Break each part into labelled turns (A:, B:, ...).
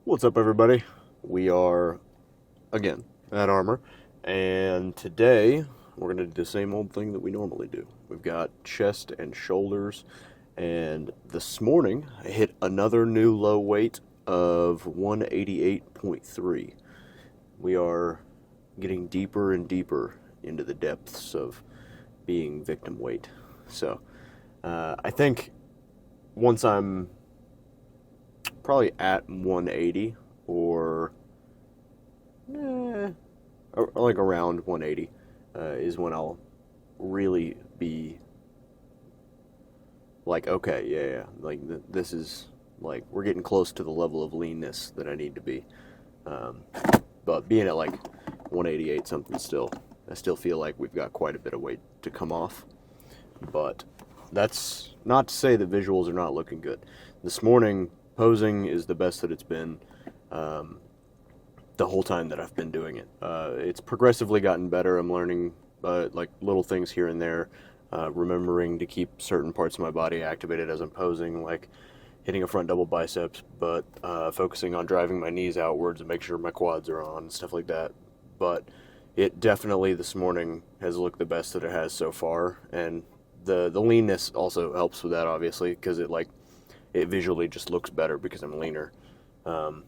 A: What's up, everybody? We are, again, at Armor, and today we're going to do the same old thing that we normally do. We've got chest and shoulders, and this morning I hit another new low weight of 188.3. We are getting deeper and deeper into the depths of being victim weight. So, I think once I'm probably at 180 or like around 180 is when I'll really be like, okay, yeah, like this is like we're getting close to the level of leanness that I need to be. Um, but being at like 188 something still, I still feel like we've got quite a bit of weight to come off. But that's not to say that visuals are not looking good. This morning, posing is the best that it's been. Um, the whole time that I've been doing it. It's progressively gotten better. I'm learning like little things here and there, remembering to keep certain parts of my body activated as I'm posing, like hitting a front double biceps, but focusing on driving my knees outwards and make sure my quads are on and stuff like that. But it definitely this morning has looked the best that it has so far, and the leanness also helps with that, obviously, because it visually just looks better because I'm leaner. Um,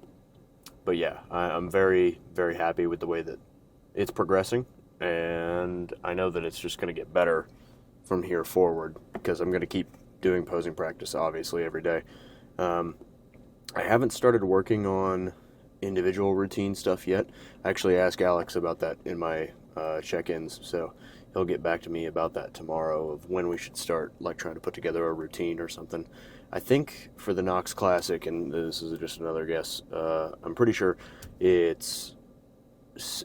A: but yeah, I'm very, very happy with the way that it's progressing, and I know that it's just going to get better from here forward because I'm going to keep doing posing practice, obviously, every day. Um, I haven't started working on individual routine stuff yet. I actually asked Alex about that in my check-ins, so he'll get back to me about that tomorrow of when we should start, like trying to put together a routine or something. I think for the Knox Classic, and this is just another guess, I'm pretty sure it's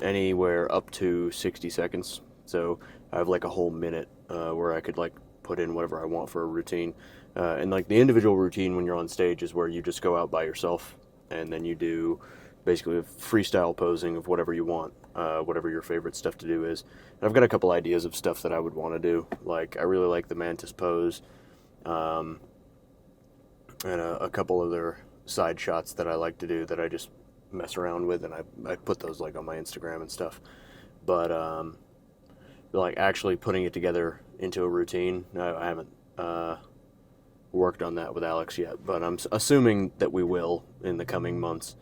A: anywhere up to 60 seconds. So I have like a whole minute where I could like put in whatever I want for a routine. And like the individual routine when you're on stage is where you just go out by yourself and then you do basically a freestyle posing of whatever you want, whatever your favorite stuff to do is. And I've got a couple ideas of stuff that I would want to do. Like I really like the mantis pose, um, and a couple other side shots that I like to do that I just mess around with, and I put those like on my Instagram and stuff. But like actually putting it together into a routine, I haven't worked on that with Alex yet, but I'm assuming that we will in the coming months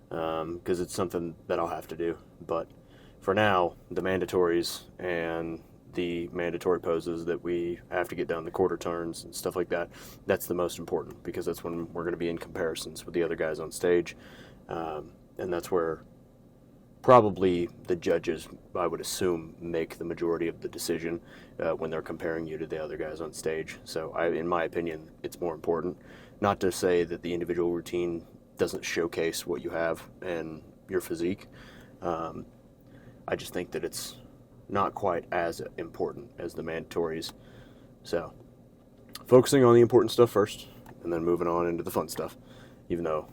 A: because it's something that I'll have to do. But for now, the mandatories and the mandatory poses that we have to get done, the quarter turns and stuff like that, that's the most important because that's when we're going to be in comparisons with the other guys on stage. And that's where probably the judges, I would assume, make the majority of the decision when they're comparing you to the other guys on stage. So, in my opinion, it's more important. Not to say that the individual routine doesn't showcase what you have and your physique. Um, I just think that it's not quite as important as the mandatories. So, focusing on the important stuff first, and then moving on into the fun stuff. Even though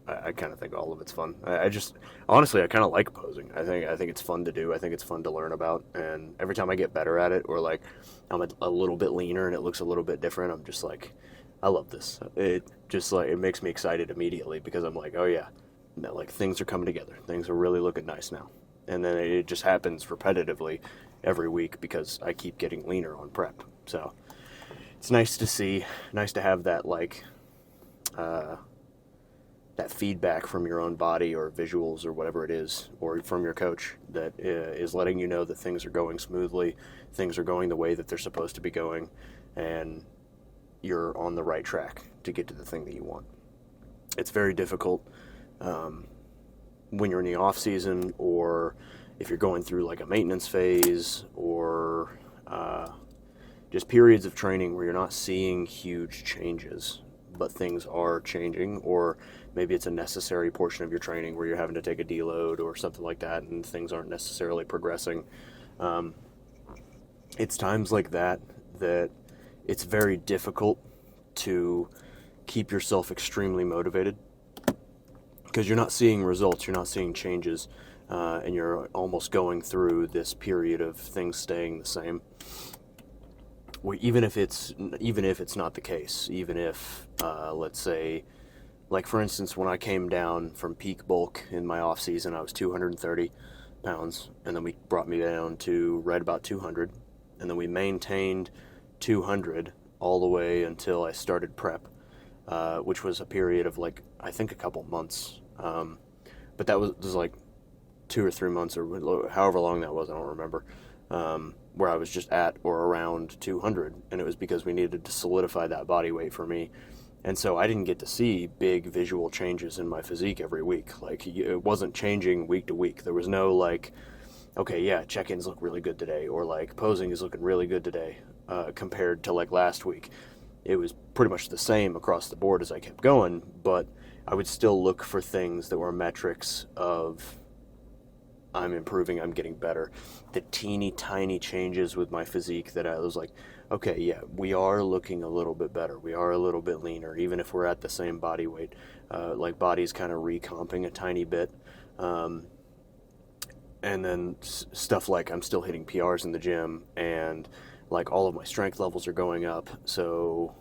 A: I kind of think all of it's fun. I just honestly I kind of like posing. I think it's fun to do. I think it's fun to learn about. And every time I get better at it, or like I'm a little bit leaner and it looks a little bit different, I'm just like, I love this. It just like it makes me excited immediately because I'm like, oh yeah, like things are coming together. Things are really looking nice now. And then it just happens repetitively every week because I keep getting leaner on prep. So it's nice to see, nice to have that like. Uh, that feedback from your own body or visuals or whatever it is, or from your coach that is letting you know that things are going smoothly, things are going the way that they're supposed to be going, and you're on the right track to get to the thing that you want. It's very difficult um, when you're in the off season, or if you're going through like a maintenance phase, or just periods of training where you're not seeing huge changes, but things are changing, or maybe it's a necessary portion of your training where you're having to take a deload or something like that, and things aren't necessarily progressing. Um, it's times like that that it's very difficult to keep yourself extremely motivated because you're not seeing results, you're not seeing changes, and you're almost going through this period of things staying the same. Even if it's not the case, even if let's say Like, for instance, when I came down from peak bulk in my off season, I was 230 pounds, and then we brought me down to right about 200, and then we maintained 200 all the way until I started prep, which was a period of like I think a couple months. But that was like 2 or 3 months or however long that was. I don't remember. Where I was just at or around 200, and it was because we needed to solidify that body weight for me. And so I didn't get to see big visual changes in my physique every week. Like, it wasn't changing week to week. There was no like, okay, yeah, check-ins look really good today, or like posing is looking really good today, compared to like last week. It was pretty much the same across the board as I kept going, but I would still look for things that were metrics of I'm improving, I'm getting better. The teeny tiny changes with my physique that I was like, okay, yeah, we are looking a little bit better. We are a little bit leaner, even if we're at the same body weight. Like, body's kind of recomping a tiny bit. Um, and then stuff like I'm still hitting PRs in the gym, and like all of my strength levels are going up. So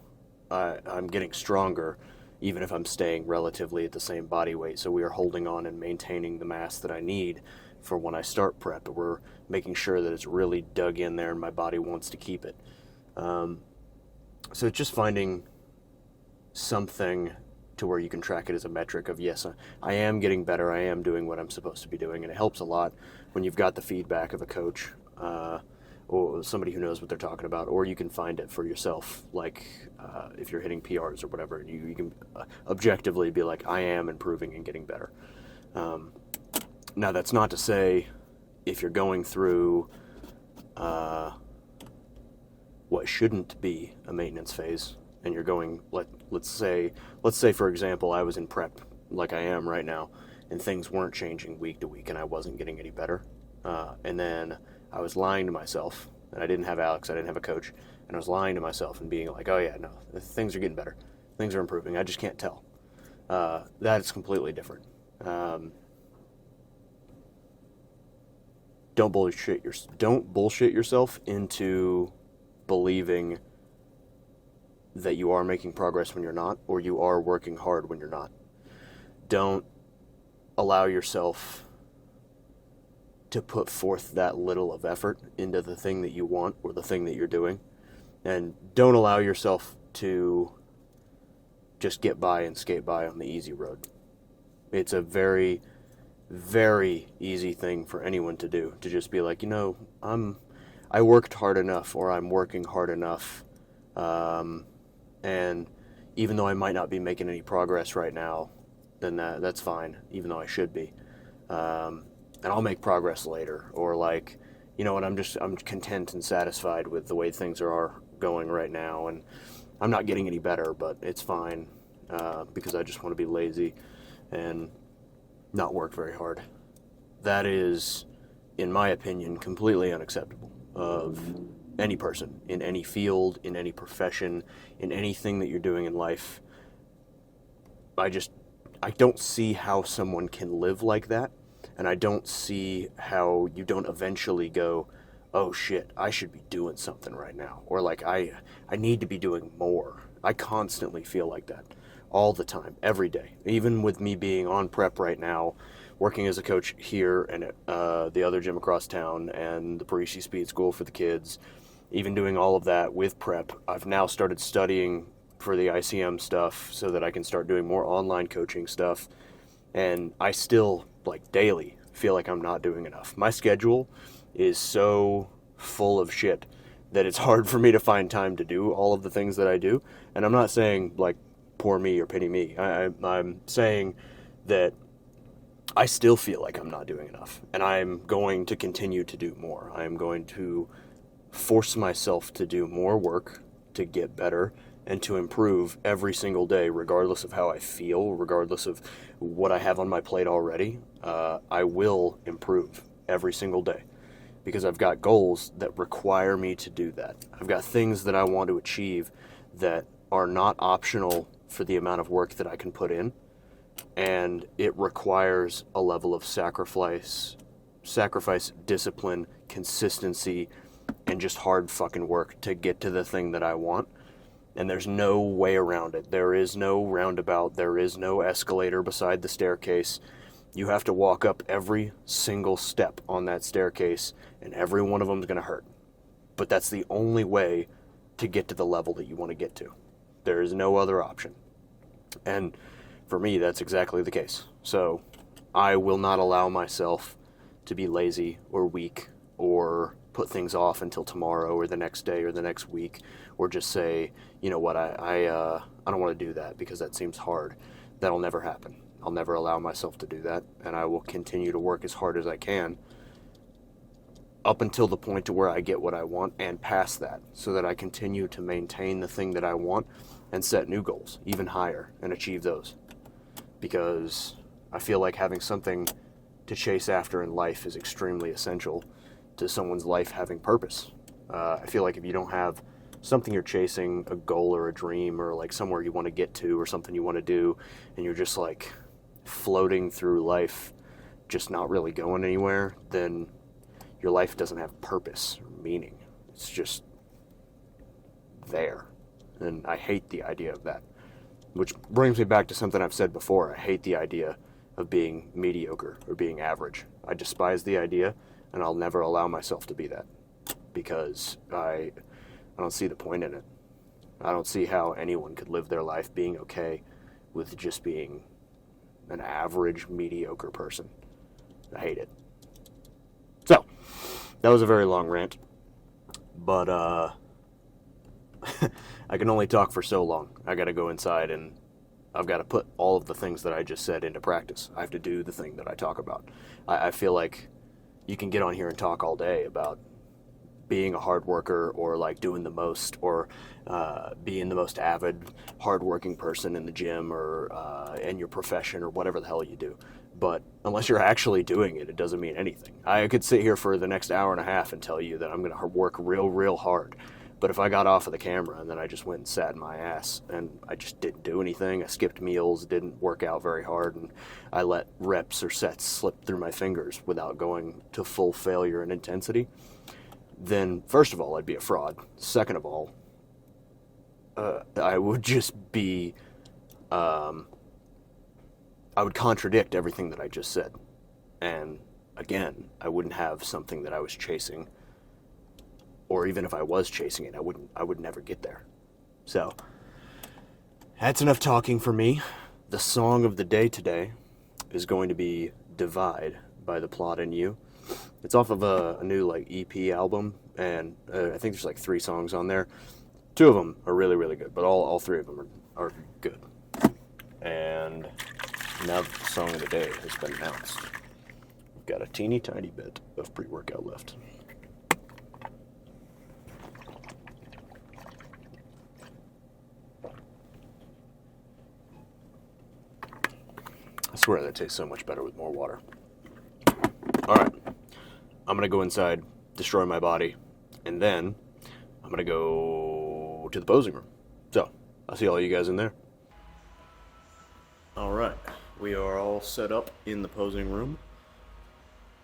A: I'm getting stronger, even if I'm staying relatively at the same body weight. So we are holding on and maintaining the mass that I need for when I start prep. We're making sure that it's really dug in there and my body wants to keep it. So it's just finding something to where you can track it as a metric of, yes, I am getting better, I am doing what I'm supposed to be doing. And it helps a lot when you've got the feedback of a coach, or somebody who knows what they're talking about, or you can find it for yourself. Like, if you're hitting PRs or whatever, you can objectively be like, I am improving and getting better. Now, that's not to say if you're going through what shouldn't be a maintenance phase, and you're going, let's say for example, I was in prep like I am right now, and things weren't changing week to week, and I wasn't getting any better, and then I was lying to myself, and I didn't have Alex, I didn't have a coach, and I was lying to myself and being like, oh yeah, no, things are getting better, things are improving, I just can't tell. That is completely different. Don't bullshit yourself into believing that you are making progress when you're not, or you are working hard when you're not. Don't allow yourself to put forth that little of effort into the thing that you want or the thing that you're doing. And don't allow yourself to just get by and skate by on the easy road. It's a very, very easy thing for anyone to do, to just be like, I worked hard enough, or I'm working hard enough, and even though I might not be making any progress right now, then that's fine, even though I should be. And I'll make progress later, or like, you know what, I'm content and satisfied with the way things are going right now, and I'm not getting any better, but it's fine, because I just want to be lazy and not work very hard. That is, in my opinion, completely unacceptable of any person, in any field, in any profession, in anything that you're doing in life. I don't see how someone can live like that, and I don't see how you don't eventually go, oh shit, I should be doing something right now, or like I need to be doing more. I constantly feel like that all the time, every day. Even with me being on prep right now, working as a coach here and at the other gym across town, and the Parisi Speed School for the kids, even doing all of that with prep, I've now started studying for the ICM stuff so that I can start doing more online coaching stuff. And I still, like, daily feel like I'm not doing enough. My schedule is so full of shit that it's hard for me to find time to do all of the things that I do. And I'm not saying, like, poor me or pity me. I'm saying that I still feel like I'm not doing enough, and I'm going to continue to do more. I'm going to force myself to do more work, to get better, and to improve every single day, regardless of how I feel, regardless of what I have on my plate already. I will improve every single day, because I've got goals that require me to do that. I've got things that I want to achieve that are not optional for the amount of work that I can put in. And it requires a level of sacrifice, discipline, consistency, and just hard fucking work to get to the thing that I want. And there's no way around it. There is no roundabout. There is no escalator beside the staircase. You have to walk up every single step on that staircase, and every one of them is going to hurt. But that's the only way to get to the level that you want to get to. There is no other option. And for me, that's exactly the case. So I will not allow myself to be lazy or weak or put things off until tomorrow or the next day or the next week, or just say, you know what, I don't want to do that because that seems hard. That'll never happen. I'll never allow myself to do that, and I will continue to work as hard as I can up until the point to where I get what I want and past that, so that I continue to maintain the thing that I want and set new goals, even higher, and achieve those. Because I feel like having something to chase after in life is extremely essential to someone's life having purpose. I feel like if you don't have something you're chasing, a goal or a dream, or like somewhere you want to get to or something you want to do, and you're just like floating through life, just not really going anywhere, then your life doesn't have purpose or meaning. It's just there. And I hate the idea of that. Which brings me back to something I've said before. I hate the idea of being mediocre or being average. I despise the idea, and I'll never allow myself to be that, because I don't see the point in it. I don't see how anyone could live their life being okay with just being an average, mediocre person. I hate it. So, that was a very long rant, but I can only talk for so long. I gotta go inside and I've got to put all of the things that I just said into practice. I have to do the thing that I talk about. I feel like you can get on here and talk all day about being a hard worker, or like doing the most, or being the most avid, hardworking person in the gym, or in your profession, or whatever the hell you do. But unless you're actually doing it, it doesn't mean anything. I could sit here for the next hour and a half and tell you that I'm going to work real hard. But if I got off of the camera and then I just went and sat in my ass and I just didn't do anything, I skipped meals, didn't work out very hard, and I let reps or sets slip through my fingers without going to full failure and intensity, then first of all, I'd be a fraud. Second of all, I would just be, I would contradict everything that I just said. And again, I wouldn't have something that I was chasing. Or even if I was chasing it, I would never get there. So, that's enough talking for me. The song of the day today is going to be Divide by The Plot in You. It's off of a new like EP album, and I think there's like 3 songs on there. 2 of them are really good, but all 3 of them are good. And now that the song of the day has been announced, we've got a teeny tiny bit of pre-workout left. I swear that tastes so much better with more water. Alright, I'm gonna go inside, destroy my body, and then I'm gonna go to the posing room. So, I'll see all you guys in there. Alright, we are all set up in the posing room.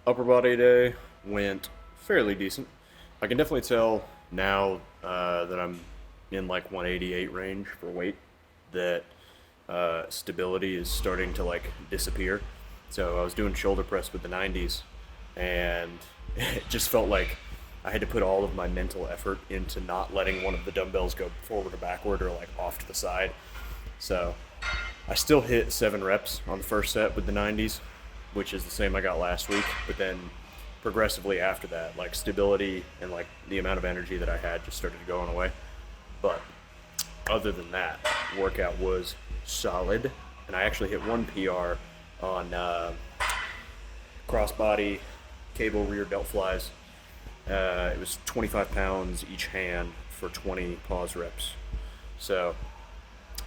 A: Upper body day went fairly decent. I can definitely tell now that I'm in like 188 range for weight that stability is starting to like disappear. So I was doing shoulder press with the 90s, and it just felt like I had to put all of my mental effort into not letting one of the dumbbells go forward or backward or like off to the side. So I still hit 7 reps on the first set with the 90s, which is the same I got last week, but then progressively after that, like stability and like the amount of energy that I had just started going away. But other than that, workout was solid, and I actually hit 1 PR on crossbody cable rear delt flies. It was 25 pounds each hand for 20 pause reps. So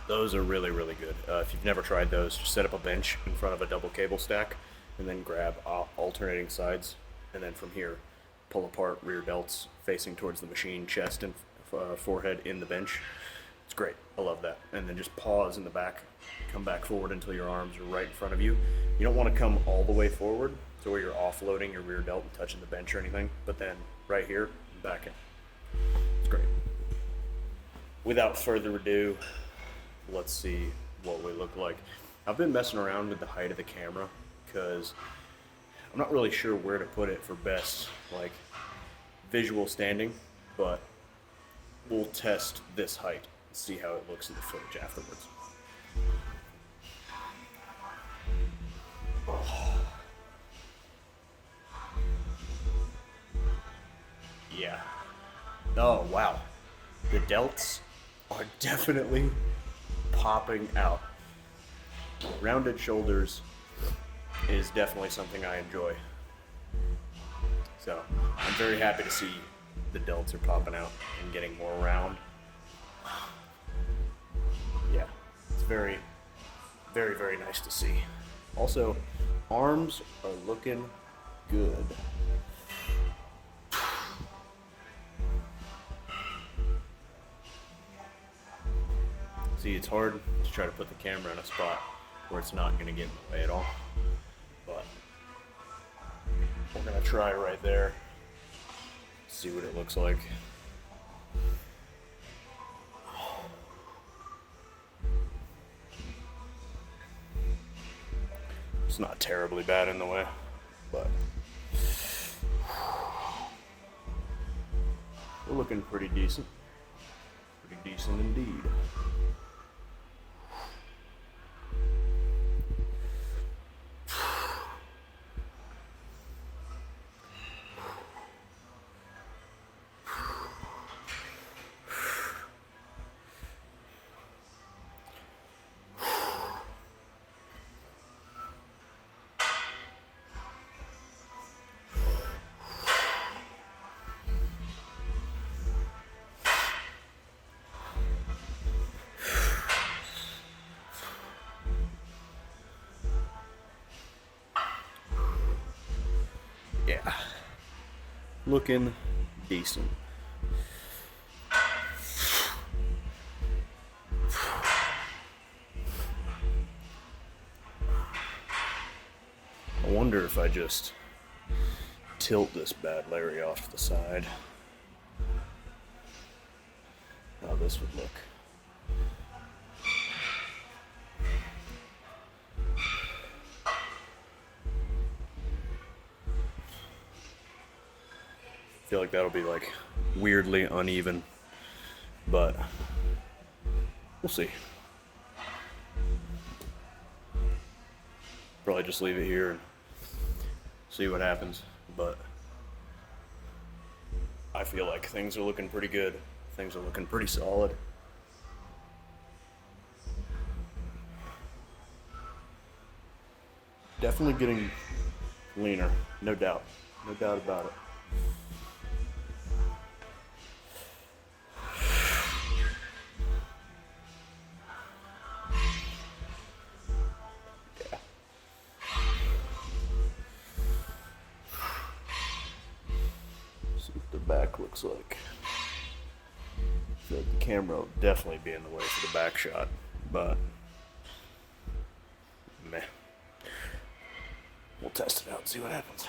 A: those are really good. If you've never tried those, just set up a bench in front of a double cable stack and then grab alternating sides, and then from here pull apart rear delts facing towards the machine, chest and forehead in the bench. It's great. I love that. And then just pause in the back, come back forward until your arms are right in front of you. You don't want to come all the way forward to where you're offloading your rear delt and touching the bench or anything, but then right here, back in. It's great. without further ado, let's see what we look like. I've been messing around with the height of the camera because I'm not really sure where to put it for best, like, visual standing, but we'll test this height and see how it looks in the footage afterwards. Yeah. Oh, wow. The delts are definitely popping out. Rounded shoulders is definitely something I enjoy. So I'm very happy to see the delts are popping out and getting more round. Yeah, it's very, very, very nice to see. Also, arms are looking good. See, it's hard to try to put the camera in a spot where it's not going to get in the way at all. But we're going to try right there. See what it looks like. It's not terribly bad in the way, but we're looking pretty decent. Pretty decent indeed. Yeah, looking decent. I wonder if I just tilt this bad Larry off to the side, how this would look. I feel like that'll be like weirdly uneven, but we'll see. Probably just leave it here and see what happens, but I feel like things are looking pretty good. Things are looking pretty solid. Definitely getting leaner, no doubt. No doubt about it. Yeah. See what the back looks like. I feel like the camera will definitely be in the way for the back shot, but meh. We'll test it out and see what happens.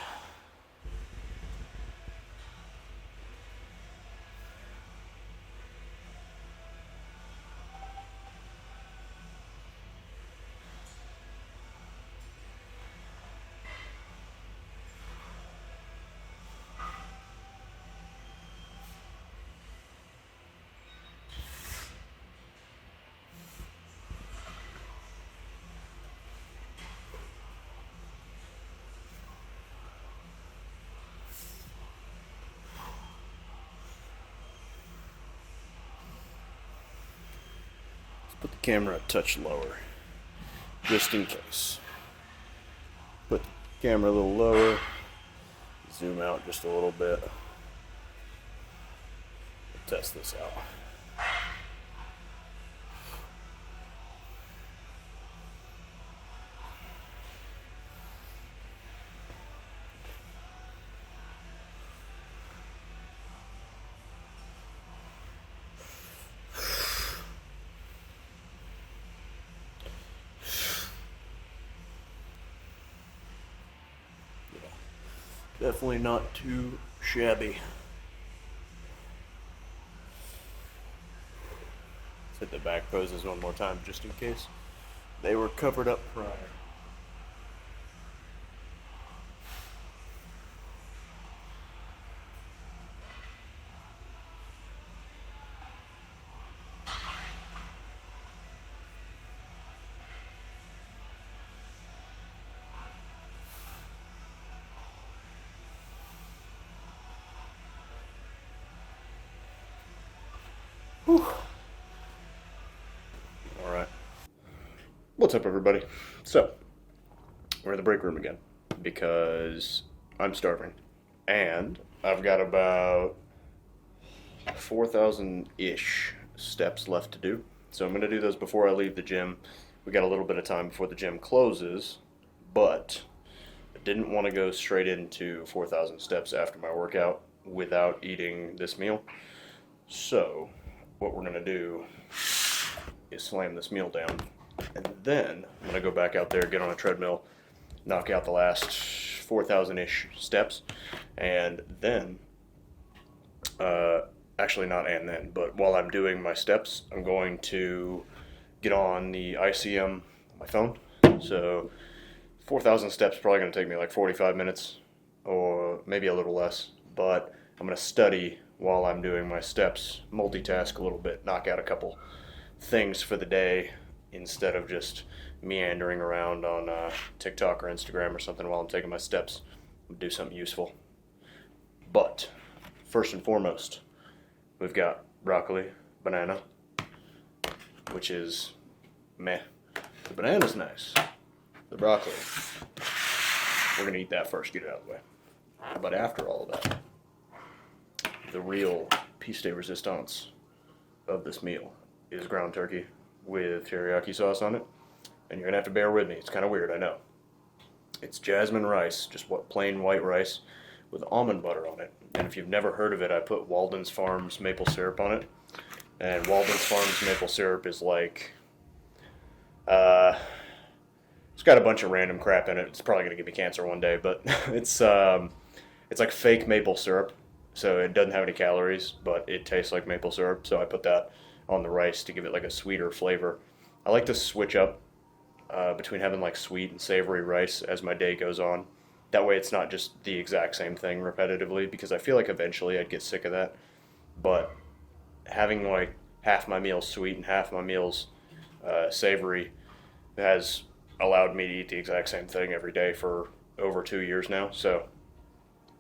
A: Put the camera a touch lower, just in case. Put the camera a little lower, zoom out just a little bit. We'll test this out. Definitely not too shabby. hit the back poses one more time just in case they were covered up prior. Whew. All right. What's up, everybody? So, we're in the break room again because I'm starving. And I've got about 4,000 ish steps left to do. So, I'm going to do those before I leave the gym. We got a little bit of time before the gym closes, but I didn't want to go straight into 4,000 steps after my workout without eating this meal. So, what we're going to do is slam this meal down, and then I'm going to go back out there, get on a treadmill, knock out the last 4,000-ish steps, and then, actually not and then, but while I'm doing my steps, I'm going to get on the ICM on my phone. So 4,000 steps is probably going to take me like 45 minutes or maybe a little less, but I'm going to study while I'm doing my steps, multitask a little bit, knock out a couple things for the day instead of just meandering around on TikTok or Instagram or something while I'm taking my steps. I'm do something useful. But first and foremost, we've got broccoli, banana, which is meh. The banana's nice. The broccoli, we're going to eat that first, get it out of the way. But after all of that, the real piece de resistance of this meal is ground turkey with teriyaki sauce on it. And you're going to have to bear with me. It's kind of weird, I know. It's jasmine rice, just plain white rice with almond butter on it. And if you've never heard of it, I put Walden's Farms maple syrup on it. And Walden's Farms maple syrup is like, it's got a bunch of random crap in it. It's probably going to give me cancer one day, but it's like fake maple syrup. So it doesn't have any calories, but it tastes like maple syrup. So I put that on the rice to give it like a sweeter flavor. I like to switch up between having like sweet and savory rice as my day goes on. That way it's not just the exact same thing repetitively, because I feel like eventually I'd get sick of that. But having like half my meals sweet and half my meals savory has allowed me to eat the exact same thing every day for over 2 years now. So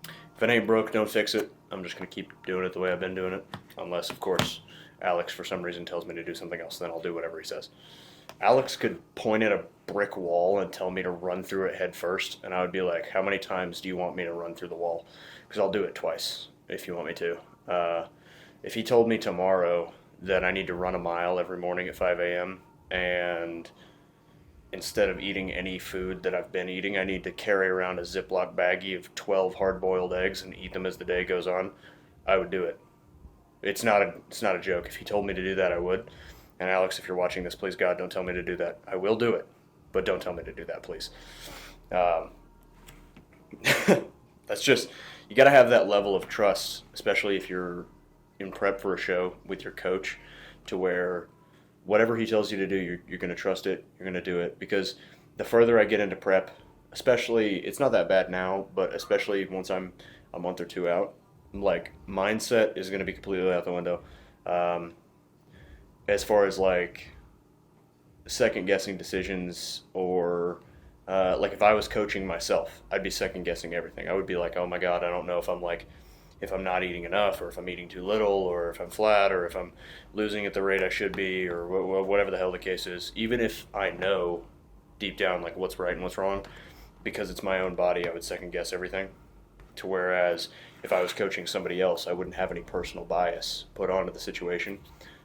A: if it ain't broke, don't fix it. I'm just going to keep doing it the way I've been doing it. Unless, of course, Alex for some reason tells me to do something else, then I'll do whatever he says. Alex could point at a brick wall and tell me to run through it head first, and I would be like, how many times do you want me to run through the wall? Because I'll do it twice if you want me to. If he told me tomorrow that I need to run a mile every morning at 5 a.m. and instead of eating any food that I've been eating, I need to carry around a Ziploc baggie of 12 hard-boiled eggs and eat them as the day goes on, I would do it. It's not a joke. If he told me to do that, I would. And Alex, if you're watching this, please God, don't tell me to do that. I will do it, but don't tell me to do that, please. That's just, you got to have that level of trust, especially if you're in prep for a show with your coach, to where whatever he tells you to do, you're going to trust it, you're going to do it. Because the further I get into prep, especially, it's not that bad now, but especially once I'm a month or two out, like, mindset is going to be completely out the window. As far as, like, second-guessing decisions or, like, if I was coaching myself, I'd be second-guessing everything. I would be like, oh, my God, I don't know if I'm not eating enough, or if I'm eating too little, or if I'm flat, or if I'm losing at the rate I should be, or whatever the hell the case is. Even if I know deep down like what's right and what's wrong, because it's my own body, I would second guess everything. To whereas if I was coaching somebody else, I wouldn't have any personal bias put onto the situation,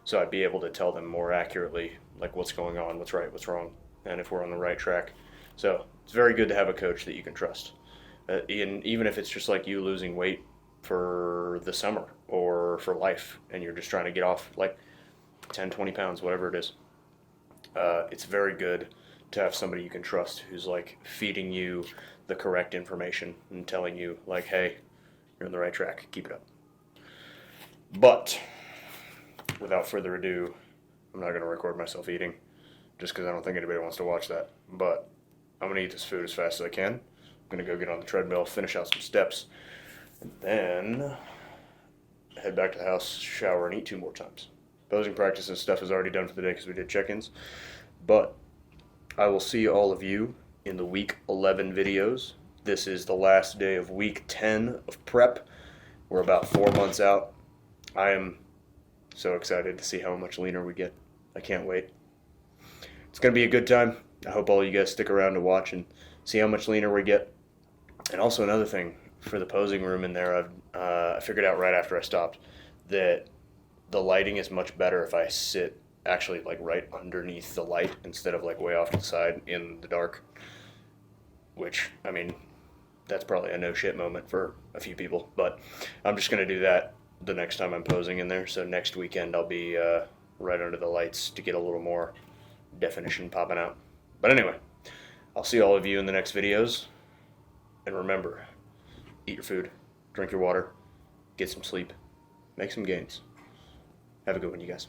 A: so I'd be able to tell them more accurately like what's going on, what's right, what's wrong, and if we're on the right track. So it's very good to have a coach that you can trust, even if it's just like you losing weight for the summer or for life, and you're just trying to get off like 10, 20 pounds, whatever it is. It's very good to have somebody you can trust who's like feeding you the correct information and telling you like, hey, you're on the right track, keep it up. But without further ado,
B: I'm not going to record myself eating just because I don't think anybody wants to watch that. But I'm going to eat this food as fast as I can. I'm going to go get on the treadmill, finish out some steps, and then head back to the house, shower, and eat 2 more times. Posing practice and stuff is already done for the day because we did check-ins. But I will see all of you in the week 11 videos. This is the last day of week 10 of prep. We're about 4 months out. I am so excited to see how much leaner we get. I can't wait. It's going to be a good time. I hope all you guys stick around to watch and see how much leaner we get. And also another thing, for the posing room in there, I figured out right after I stopped that the lighting is much better if I sit actually like right underneath the light instead of like way off to the side in the dark. Which, I mean, that's probably a no shit moment for a few people, but I'm just going to do that the next time I'm posing in there. So next weekend I'll be right under the lights to get a little more definition popping out. But anyway, I'll see all of you in the next videos. And remember, eat your food, drink your water, get some sleep, make some gains. Have a good one, you guys.